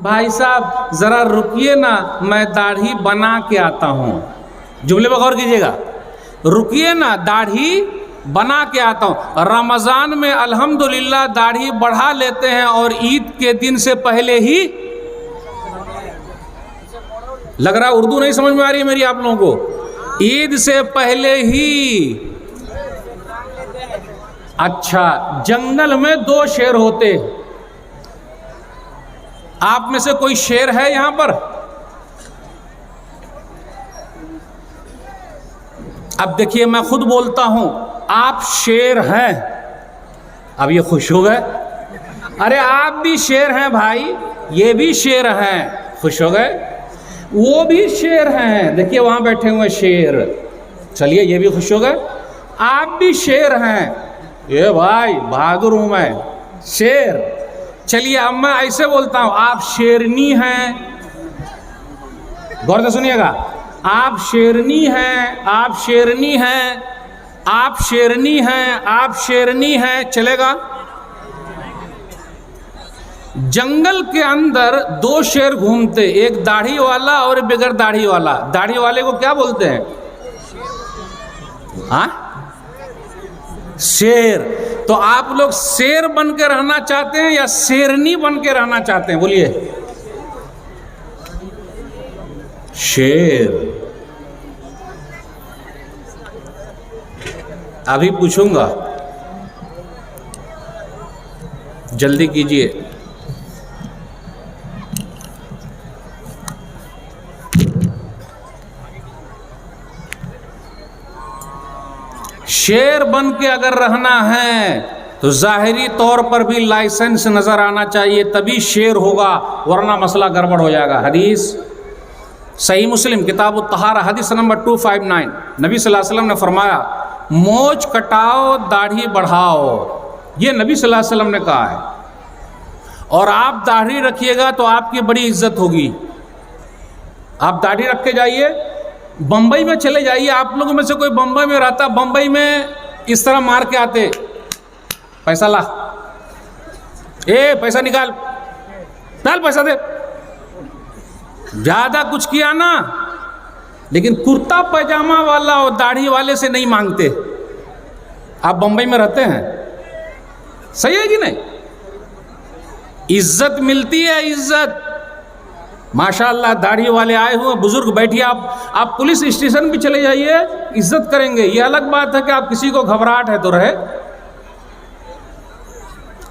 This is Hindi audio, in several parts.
भाई साहब जरा रुकिए ना, मैं दाढ़ी बना के आता हूँ। जुमले पर गौर कीजिएगा, रुकिए ना दाढ़ी बना के आता हूँ। रमज़ान में अल्हम्दुलिल्लाह दाढ़ी बढ़ा लेते हैं और ईद के दिन से पहले ही, लग रहा उर्दू नहीं समझ में आ रही है मेरी आप लोगों को, ईद से पहले ही। अच्छा, जंगल में दो शेर होते, आप में से कोई शेर है यहां पर? अब देखिए मैं खुद बोलता हूं, आप शेर हैं। अब ये खुश हो गए, अरे आप भी शेर हैं भाई, ये भी शेर हैं, खुश हो गए। वो भी शेर हैं, देखिए वहां बैठे हुए शेर, चलिए ये भी खुश हो गए। आप भी शेर हैं, ये भाई बहादुर हूं मैं, शेर। चलिए अब मैं ऐसे बोलता हूं, आप शेरनी हैं, गौर से सुनिएगा, आप शेरनी हैं, आप शेरनी हैं, आप शेरनी हैं, आप शेरनी हैं, चलेगा? जंगल के अंदर दो शेर घूमते, एक दाढ़ी वाला और एक बगैर दाढ़ी वाला। दाढ़ी वाले को क्या बोलते हैं? हाँ, शेर। तो आप लोग शेर बन के रहना चाहते हैं या शेरनी बन के रहना चाहते हैं? बोलिए। शेर। अभी पूछूंगा, जल्दी कीजिए। शेर बन के अगर रहना है तो जाहिरी तौर पर भी लाइसेंस नजर आना चाहिए, तभी शेर होगा, वरना मसला गड़बड़ हो जाएगा। हदीस सही मुस्लिम किताब तहारा हदीस नंबर 259, नबी सल्लल्लाहु अलैहि वसल्लम ने फरमाया, मोछ कटाओ दाढ़ी बढ़ाओ, ये नबी सल्लल्लाहु अलैहि वसल्लम ने कहा है। और आप दाढ़ी रखिएगा तो आपकी बड़ी इज्जत होगी। आप दाढ़ी रख के जाइए, बंबई में चले जाइए, आप लोगों में से कोई बंबई में रहता, बंबई में इस तरह मार के आते, पैसा ला, ए पैसा निकाल, डाल पैसा दे, ज्यादा कुछ किया ना। लेकिन कुर्ता पैजामा वाला और दाढ़ी वाले से नहीं मांगते। आप बंबई में रहते हैं, सही है कि नहीं? इज्जत मिलती है, इज्जत। माशाअल्लाह दाढ़ी वाले आए हुए बुजुर्ग, बैठिए, आप पुलिस स्टेशन भी चले जाइए, इज्जत करेंगे। ये अलग बात है कि आप किसी को घबराहट है तो रहे।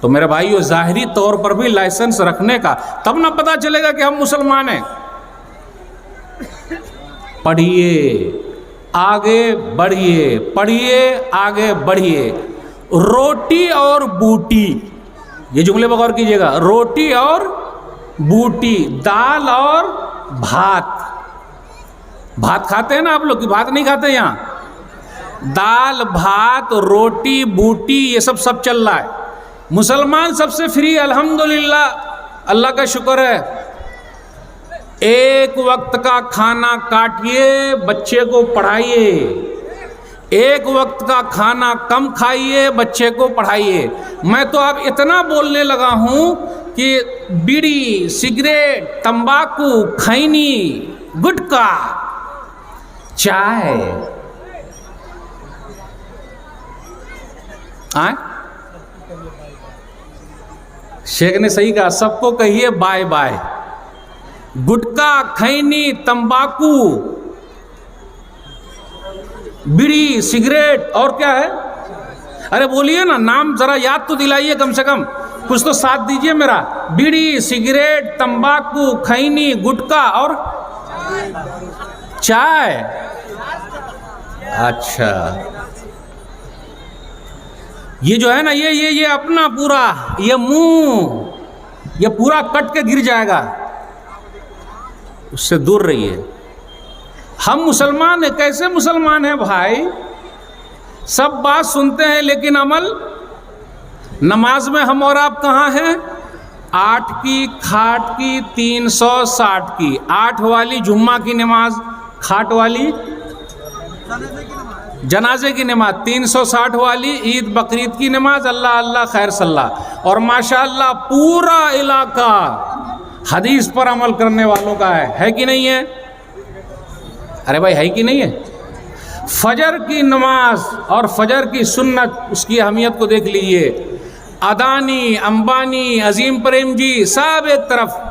तो मेरे भाइयों, जाहिरी तौर पर भी लाइसेंस रखने का, तब ना पता चलेगा कि हम मुसलमान हैं। पढ़िए, आगे बढ़िए, पढ़िए, आगे बढ़िए। रोटी और बूटी, ये जुमले पर गौर कीजिएगा, रोटी और बूटी, दाल और भात। भात खाते हैं ना आप लोग, कि भात नहीं खाते? यहाँ दाल, भात, रोटी, बूटी, ये सब चल रहा है। मुसलमान सबसे फ्री, अल्हम्दुलिल्लाह, अल्लाह का शुक्र है। एक वक्त का खाना काटिए, बच्चे को पढ़ाइए, एक वक्त का खाना कम खाइए, बच्चे को पढ़ाइए। मैं तो अब इतना बोलने लगा हूं कि बीड़ी, सिगरेट, तंबाकू, खैनी, गुटखा, चाय, शेख ने सही कहा, सबको कहिए बाय बाय। गुटखा, खैनी, तंबाकू, बीड़ी, सिगरेट, और क्या है? अरे बोलिए ना, नाम जरा याद तो दिलाइए, कम से कम कुछ तो साथ दीजिए मेरा। बीड़ी, सिगरेट, तंबाकू, खैनी, गुटखा और चाय। अच्छा, ये जो है ना, ये अपना पूरा, ये मुंह, ये पूरा कट के गिर जाएगा, उससे दूर रहिए। हम मुसलमान हैं, कैसे मुसलमान हैं भाई? सब बात सुनते हैं लेकिन अमल, नमाज में हम और आप कहाँ हैं? 8 की, खाट की, 360 की। 8 वाली जुम्मा की नमाज, खाट वाली जनाजे की नमाज, 360 वाली ईद बकरीद की नमाज, अल्लाह अल्लाह खैर सल्ला। और माशाअल्लाह पूरा इलाका हदीस पर अमल करने वालों का है कि नहीं है? अरे भाई है कि नहीं है? फजर की नमाज और फजर की सुन्नत, उसकी अहमियत को देख लीजिए। अदानी, अंबानी, अजीम प्रेम जी सब एक तरफ,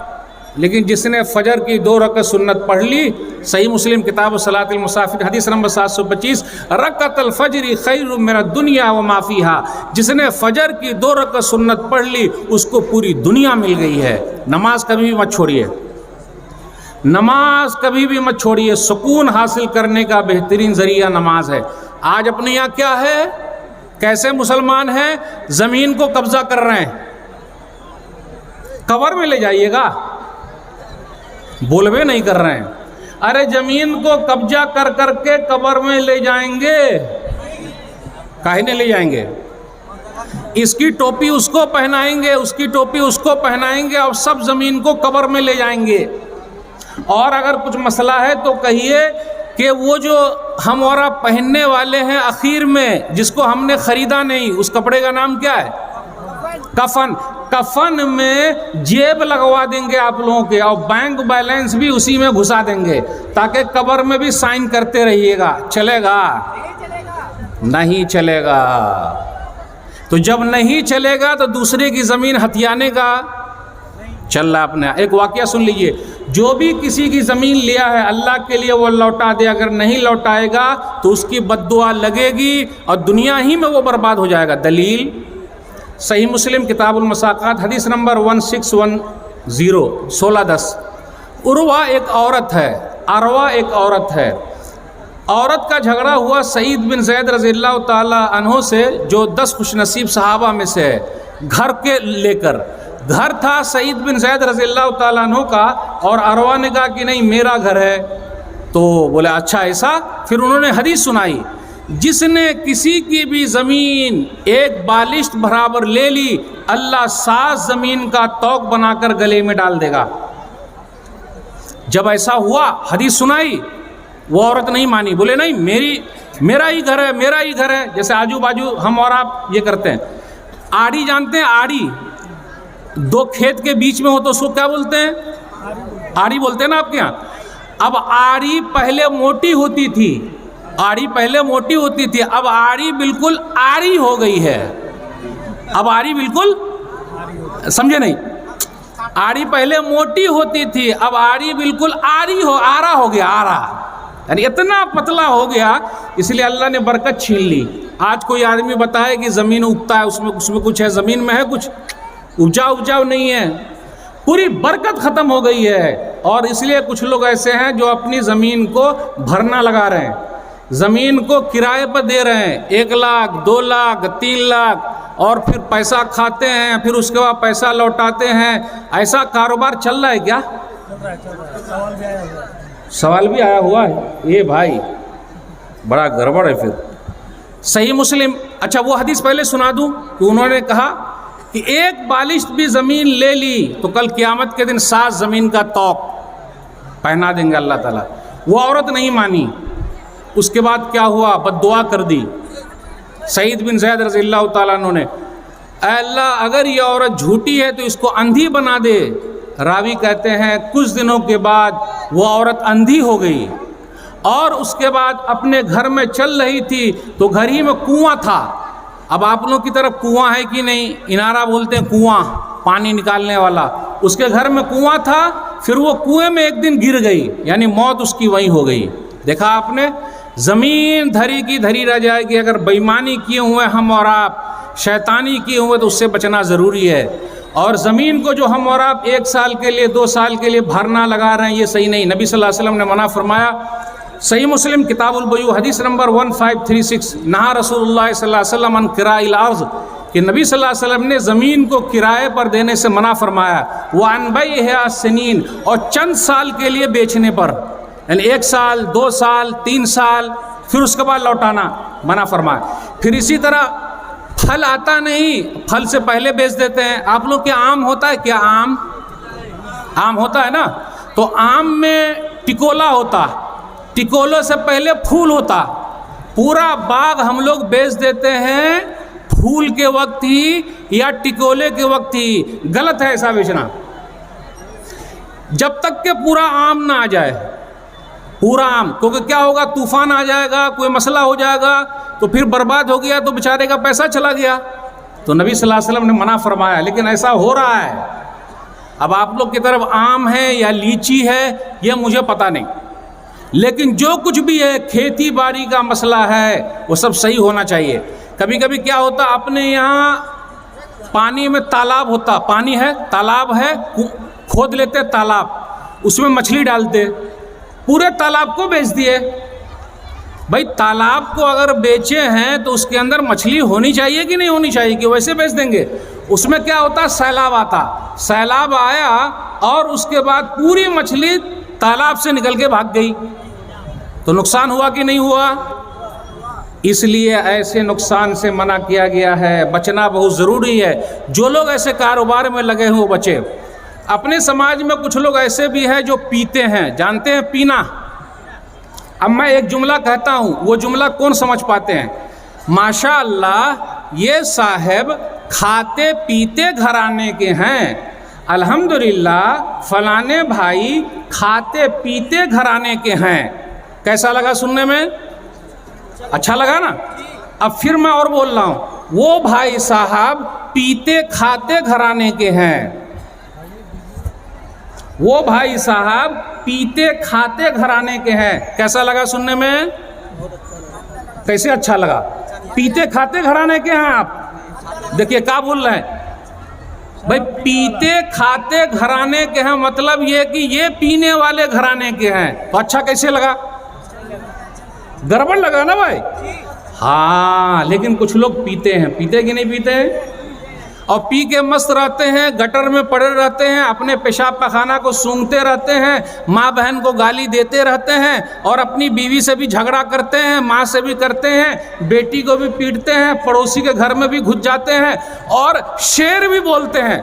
लेकिन जिसने फजर की 2 रकअत सुन्नत पढ़ ली, सही मुस्लिम किताब सलातुल मुसाफिर हदीस नंबर 725, रकअतुल फज्र खैरुम मिनद दुनिया व मा फीहा, जिसने फजर की 2 रकअत सुन्नत पढ़ ली उसको पूरी दुनिया मिल गई है। नमाज कभी भी मत छोड़िए, नमाज कभी भी मत छोड़िए। सुकून हासिल करने का बेहतरीन जरिया नमाज है। आज अपने यहाँ क्या है, कैसे मुसलमान हैं, जमीन को कब्जा कर रहे हैं। कब्र में ले जाइएगा, बोलबे नहीं कर रहे हैं। अरे जमीन को कब्जा कर करके कब्र में ले जाएंगे, काहे नहीं ले जाएंगे? इसकी टोपी उसको पहनाएंगे, उसकी टोपी उसको पहनाएंगे और सब जमीन को कब्र में ले जाएंगे। और अगर कुछ मसला है तो कहिए कि वो जो हम और आप पहनने वाले हैं आखिर में, जिसको हमने ख़रीदा नहीं, उस कपड़े का नाम क्या है? कफन। कफन में जेब लगवा देंगे आप लोगों के, और बैंक बैलेंस भी उसी में घुसा देंगे, ताकि कब्र में भी साइन करते रहिएगा। चलेगा? नहीं चलेगा। तो जब नहीं चलेगा तो दूसरे की ज़मीन हथियाने का चल रहा अपने। एक वाकया सुन लीजिए, जो भी किसी की ज़मीन लिया है अल्लाह के लिए वो लौटा दे, अगर नहीं लौटाएगा तो उसकी बद्दुआ लगेगी और दुनिया ही में वो बर्बाद हो जाएगा। दलील सही मुस्लिम किताबुल मसाक़ात हदीस नंबर 1610 1610। उर्वा एक औरत है, अरवा एक औरत है। औरत का झगड़ा हुआ सईद बिन ज़ैद रज़ियल्लाहु ताला अन्हो से, जो 10 खुशनसीब सहाबा में से है। घर के लेकर घर था सईद बिन ज़ैद रज़ियल्लाहु ताला अन्हो का, और अरवा ने कहा कि नहीं मेरा घर है। तो बोले अच्छा ऐसा? फिर उन्होंने हदीस सुनाई, जिसने किसी की भी ज़मीन एक बालिश्त बराबर ले ली, अल्लाह 7 ज़मीन का तौक बनाकर गले में डाल देगा। जब ऐसा हुआ, हदीस सुनाई, वो औरत नहीं मानी, बोले नहीं मेरा ही घर है, मेरा ही घर है। जैसे आजू बाजू हम और आप ये करते हैं। आड़ी जानते हैं? आड़ी 2 खेत के बीच में हो तो उसको क्या बोलते हैं? आड़ी बोलते हैं ना आपके यहाँ। अब आड़ी पहले मोटी होती थी, आड़ी पहले मोटी होती थी, अब आड़ी बिल्कुल आड़ी हो गई है। अब आड़ी बिल्कुल, समझे नहीं? आड़ी पहले मोटी होती थी, अब आड़ी बिल्कुल आड़ी हो, आरा हो गया, आरा, यानी इतना पतला हो गया, इसलिए अल्लाह ने बरकत छीन ली। आज कोई आदमी बताए कि ज़मीन उगता है, उसमें कुछ है, ज़मीन में है कुछ, उपजाऊ नहीं है, पूरी बरकत ख़त्म हो गई है। और इसलिए कुछ लोग ऐसे हैं जो अपनी ज़मीन को भरना लगा रहे हैं, ज़मीन को किराए पर दे रहे हैं, 1 लाख 2 लाख 3 लाख, और फिर पैसा खाते हैं, फिर उसके बाद पैसा लौटाते हैं। ऐसा कारोबार चल रहा है क्या? सवाल भी आया हुआ है। ये भाई बड़ा गड़बड़ है। फिर सही मुस्लिम, अच्छा वो हदीस पहले सुना दूं कि उन्होंने कहा कि एक बालिश भी ज़मीन ले ली तो कल क़यामत के दिन 7 ज़मीन का तौक पहना देंगे अल्लाह ताला। वो औरत नहीं मानी। उसके बाद क्या हुआ? बद्दुआ कर दी। सईद बिन ज़ैद रज़ियल्लाहु ताला अन्हु ने, अल्लाह अगर ये औरत झूठी है तो इसको अंधी बना दे। रावी कहते हैं कुछ दिनों के बाद वो औरत अंधी हो गई, और उसके बाद अपने घर में चल रही थी तो घर ही में कुआं था। अब आप लोगों की तरफ कुआं है कि नहीं? इनारा बोलते हैं, कुआं, पानी निकालने वाला। उसके घर में कुआं था, फिर वो कुएं में एक दिन गिर गई, यानी मौत उसकी वहीं हो गई। देखा आपने, ज़मीन धरी की धरी रह जाएगी। अगर बेईमानी किए हुए हम और आप, शैतानी किए हुए, तो उससे बचना ज़रूरी है। और ज़मीन को जो हम और आप 1 साल के लिए 2 साल के लिए भरना लगा रहे हैं, ये सही नहीं। नबी सल्लल्लाहु अलैहि वसल्लम ने मना फरमाया। सही मुस्लिम किताबुल बुयू हदीस नंबर 1536, नहा रसूलुल्लाह सल्लल्लाहु अलैहि वसल्लम अन किराइल अर्ज़, कि नबी सल्लल्लाहु अलैहि वसल्लम ने ज़मीन को किराए पर देने से मना फरमाया। वह अनबई है सनीन, और चंद साल के लिए बेचने पर, यानी 1 साल 2 साल 3 साल, फिर उसके बाद लौटाना मना फरमाया। फिर इसी तरह फल आता नहीं, फल से पहले बेच देते हैं। आप लोग के आम होता है क्या? आम होता है ना, तो आम में टिकोला होता, टिकोलों से पहले फूल होता। पूरा बाग हम लोग बेच देते हैं फूल के वक्त ही या टिकोले के वक्त ही। गलत है ऐसा बेचना। जब तक के पूरा आम ना आ जाए, पूरा आम, क्योंकि क्या होगा, तूफान आ जाएगा, कोई मसला हो जाएगा तो फिर बर्बाद हो गया तो बेचारे का पैसा चला गया। तो नबी सल्लल्लाहु अलैहि वसल्लम ने मना फरमाया, लेकिन ऐसा हो रहा है। अब आप लोग की तरफ आम है या लीची है ये मुझे पता नहीं, लेकिन जो कुछ भी है खेती बाड़ी का मसला है वो सब सही होना चाहिए। कभी कभी क्या होता, अपने यहाँ पानी में तालाब होता, पानी है तालाब है, खोद लेते तालाब, उसमें मछली डालते, पूरे तालाब को बेच दिए। भाई तालाब को अगर बेचे हैं तो उसके अंदर मछली होनी चाहिए कि नहीं होनी चाहिए, कि वैसे बेच देंगे? उसमें क्या होता, सैलाब आता, सैलाब आया और उसके बाद पूरी मछली तालाब से निकल के भाग गई, तो नुकसान हुआ कि नहीं हुआ? इसलिए ऐसे नुकसान से मना किया गया है, बचना बहुत ज़रूरी है। जो लोग ऐसे कारोबार में लगे हैं वो बचे। अपने समाज में कुछ लोग ऐसे भी हैं जो पीते हैं, जानते हैं पीना। अब मैं एक जुमला कहता हूँ, वो जुमला कौन समझ पाते हैं? माशा अल्लाह ये साहब खाते पीते घराने के हैं, अल्हम्दुलिल्लाह फलाने भाई खाते पीते घराने के हैं। कैसा लगा सुनने में? अच्छा लगा ना? अब फिर मैं और बोल रहा हूँ, वो भाई साहब पीते खाते घराने के हैं, वो भाई साहब पीते खाते घराने के हैं। कैसा लगा सुनने में? कैसे अच्छा लगा? पीते खाते घराने के हैं आप। देखिए क्या बोल रहे हैं भाई, पीते खाते घराने के हैं, मतलब ये कि ये पीने वाले घराने के हैं। तो अच्छा कैसे लगा? गड़बड़ लगा ना भाई? हाँ, लेकिन कुछ लोग पीते हैं, पीते कि नहीं पीते हैं? और पी के मस्त रहते हैं, गटर में पड़े रहते हैं, अपने पेशाब पखाना को सूंघते रहते हैं, माँ बहन को गाली देते रहते हैं, और अपनी बीवी से भी झगड़ा करते हैं, माँ से भी करते हैं, बेटी को भी पीटते हैं, पड़ोसी के घर में भी घुस जाते हैं, और शेर भी बोलते हैं।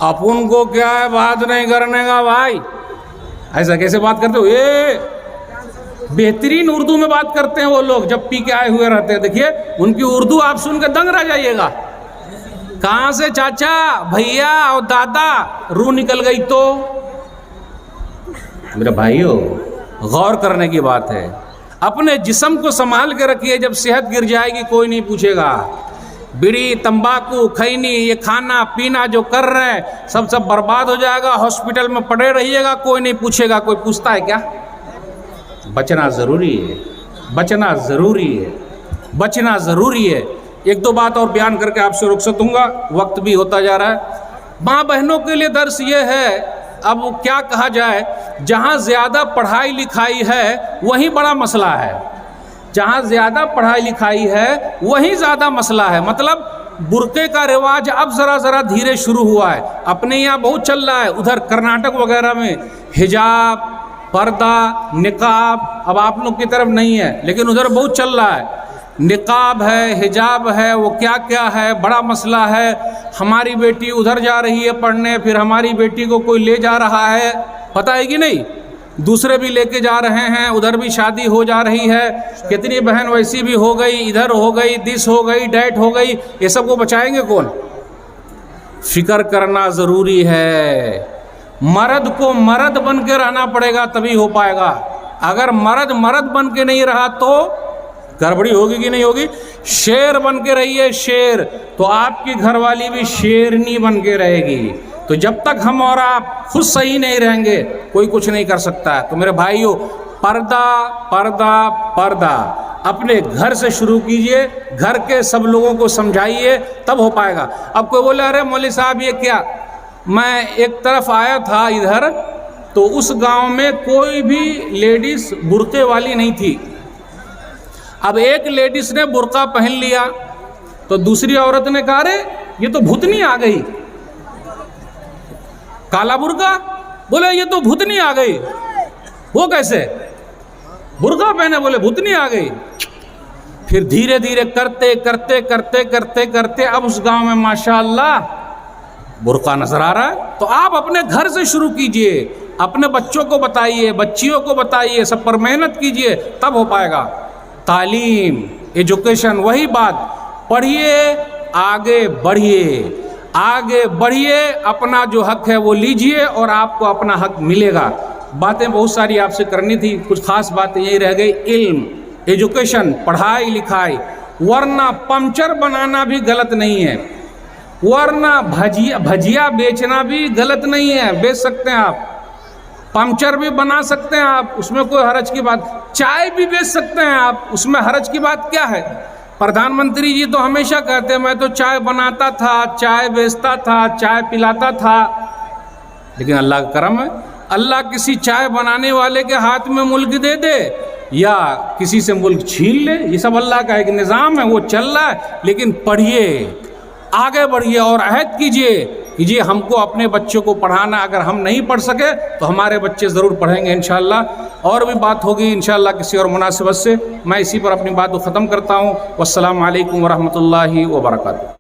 अपन को क्या है बात नहीं करने का भाई? ऐसा कैसे बात करते हो? ये बेहतरीन उर्दू में बात करते हैं वो लोग जब पी के आए हुए रहते हैं। देखिए उनकी उर्दू आप सुन के दंग रह जाइएगा। कहाँ से चाचा भैया और दादा रूह निकल गई। तो मेरे भाइयों गौर करने की बात है, अपने जिस्म को संभाल के रखिए, जब सेहत गिर जाएगी कोई नहीं पूछेगा। बीड़ी तंबाकू खैनी ये खाना पीना जो कर रहे हैं सब बर्बाद हो जाएगा, हॉस्पिटल में पड़े रहिएगा, कोई नहीं पूछेगा। कोई पूछता है क्या? बचना ज़रूरी है, बचना ज़रूरी है, बचना ज़रूरी है। एक दो बात और बयान करके आपसे रुखसत दूंगा, वक्त भी होता जा रहा है। माँ बहनों के लिए दर्स ये है, अब क्या कहा जाए, जहाँ ज़्यादा पढ़ाई लिखाई है वहीं बड़ा मसला है, जहाँ ज़्यादा पढ़ाई लिखाई है वहीं ज़्यादा मसला है। मतलब बुर्के का रिवाज अब ज़रा धीरे शुरू हुआ है, अपने यहाँ बहुत चल रहा है, उधर कर्नाटक वगैरह में हिजाब पर्दा निकाब अब आप लोग की तरफ नहीं है, लेकिन उधर बहुत चल रहा है। निकाब है, हिजाब है, वो क्या क्या है, बड़ा मसला है। हमारी बेटी उधर जा रही है पढ़ने, फिर हमारी बेटी को कोई ले जा रहा है, पता है कि नहीं? दूसरे भी लेके जा रहे हैं, उधर भी शादी हो जा रही है, कितनी बहन वैसी भी हो गई, इधर हो गई, दिस हो गई, डैट हो गई। ये सब को बचाएंगे कौन? फिक्र करना ज़रूरी है। मर्द को मर्द बन के रहना पड़ेगा तभी हो पाएगा। अगर मर्द बन के नहीं रहा तो गड़बड़ी होगी कि नहीं होगी? शेर बन के रहिए, शेर, तो आपकी घरवाली भी शेरनी बन के रहेगी। तो जब तक हम और आप खुद सही नहीं रहेंगे कोई कुछ नहीं कर सकता है। तो मेरे भाइयों, पर्दा पर्दा पर्दा अपने घर से शुरू कीजिए, घर के सब लोगों को समझाइए, तब हो पाएगा। अब कोई बोले अरे मौलवी साहब ये क्या? मैं एक तरफ आया था इधर, तो उस गांव में कोई भी लेडीज़ बुर्के वाली नहीं थी। अब एक लेडीज़ ने बुर्का पहन लिया तो दूसरी औरत ने कहा अरे ये तो भूतनी आ गई, काला बुर्का, बोले ये तो भूतनी आ गई। वो कैसे? बुर्का पहने, बोले भूतनी आ गई। फिर धीरे धीरे करते करते करते करते करते अब उस गांव में माशाअल्लाह बुर्का नजर आ रहा है। तो आप अपने घर से शुरू कीजिए, अपने बच्चों को बताइए, बच्चियों को बताइए, सब पर मेहनत कीजिए, तब हो पाएगा। तालीम, एजुकेशन, वही बात, पढ़िए आगे बढ़िए। आगे बढ़िए, अपना जो हक है वो लीजिए और आपको अपना हक मिलेगा। बातें बहुत सारी आपसे करनी थी, कुछ खास बातें यही रह गई। इल्म, एजुकेशन, पढ़ाई लिखाई, वरना पंचर बनाना भी गलत नहीं है, वरना भजिया बेचना भी गलत नहीं है, बेच सकते हैं आप, पंचर भी बना सकते हैं आप, उसमें कोई हरज की बात, चाय भी बेच सकते हैं आप, उसमें हरज की बात क्या है। प्रधानमंत्री जी तो हमेशा कहते हैं मैं तो चाय बनाता था, चाय बेचता था, चाय पिलाता था, लेकिन अल्लाह का करम है, अल्लाह किसी चाय बनाने वाले के हाथ में मुल्क दे दे या किसी से मुल्क छीन ले, ये सब अल्लाह का एक निज़ाम है, वो चल रहा है। लेकिन पढ़िए, आगे बढ़िए और अहद कीजिए हमको अपने बच्चों को पढ़ाना, अगर हम नहीं पढ़ सके तो हमारे बच्चे ज़रूर पढ़ेंगे इंशाअल्लाह। और भी बात होगी इंशाअल्लाह किसी और मुनासिबत से। मैं इसी पर अपनी बात को ख़त्म करता हूँ। वस्सलामु अलैकुम वरहमतुल्लाहि वबरकातुहू।